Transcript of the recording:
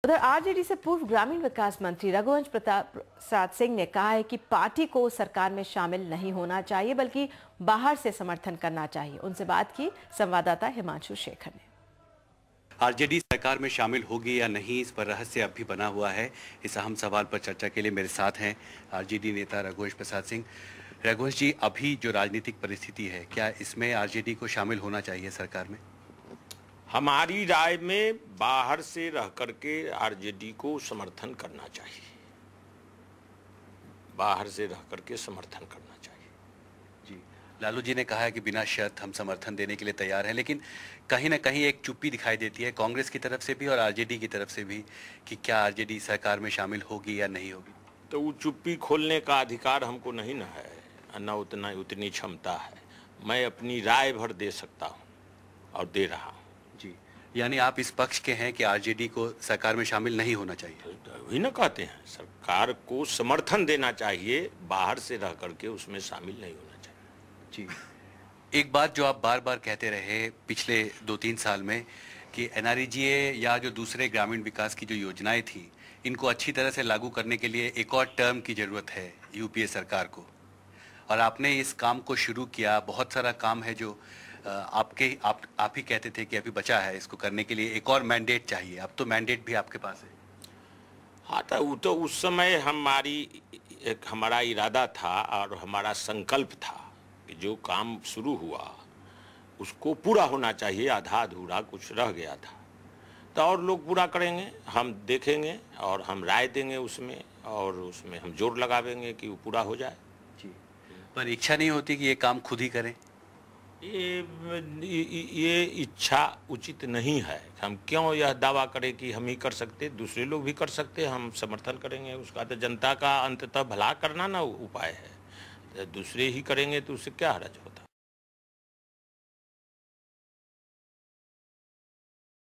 उधर आरजेडी से पूर्व ग्रामीण विकास मंत्री रघुवंश प्रसाद सिंह ने कहा है कि पार्टी को सरकार में शामिल नहीं होना चाहिए बल्कि बाहर से समर्थन करना चाहिए। उनसे बात की संवाददाता हिमांशु शेखर ने। आरजेडी सरकार में शामिल होगी या नहीं, इस पर रहस्य अब भी बना हुआ है। इस अहम सवाल पर चर्चा के लिए मेरे साथ हैं आरजेडी नेता रघुवंश प्रसाद सिंह। रघुवंश जी, अभी जो राजनीतिक परिस्थिति है, क्या इसमें आरजेडी को शामिल होना चाहिए सरकार में? हमारी राय में बाहर से रह करके आरजेडी को समर्थन करना चाहिए। बाहर से रह करके समर्थन करना चाहिए। जी, लालू जी ने कहा है कि बिना शर्त हम समर्थन देने के लिए तैयार हैं, लेकिन कहीं ना कहीं एक चुप्पी दिखाई देती है कांग्रेस की तरफ से भी और आरजेडी की तरफ से भी कि क्या आरजेडी सरकार में शामिल होगी या नहीं होगी। तो वो चुप्पी खोलने का अधिकार हमको नहीं न है, न उतनी क्षमता है। मैं अपनी राय भर दे सकता हूँ और दे रहा हूँ। जी, यानी आप इस पक्ष के हैं कि आरजेडी को सरकार में शामिल नहीं होना चाहिए? वही ना कहते हैं, सरकार को समर्थन देना चाहिए, बाहर से रह करके उसमें शामिल नहीं होना चाहिए। जी, एक बात जो आप बार बार कहते रहे पिछले 2-3 साल में कि एनआरईजीए या जो दूसरे ग्रामीण विकास की जो योजनाएं थी, इनको अच्छी तरह से लागू करने के लिए एक और टर्म की जरूरत है यूपीए सरकार को, और आपने इस काम को शुरू किया। बहुत सारा काम है जो आप ही कहते थे कि अभी बचा है, इसको करने के लिए एक और मैंडेट चाहिए। अब तो मैंडेट भी आपके पास है। हाँ, तो उस समय हमारा इरादा था और हमारा संकल्प था कि जो काम शुरू हुआ उसको पूरा होना चाहिए। आधा अधूरा कुछ रह गया था तो और लोग पूरा करेंगे, हम देखेंगे और हम राय देंगे उसमें, और उसमें हम जोर लगावेंगे कि वो पूरा हो जाए। जी, पर इच्छा नहीं होती कि ये काम खुद ही करें? ये इच्छा उचित नहीं है। हम क्यों यह दावा करें कि हम ही कर सकते, दूसरे लोग भी कर सकते, हम समर्थन करेंगे उसका। तो जनता का अंततः भला करना ना उपाय है, तो दूसरे ही करेंगे तो उससे क्या हर्ज होता।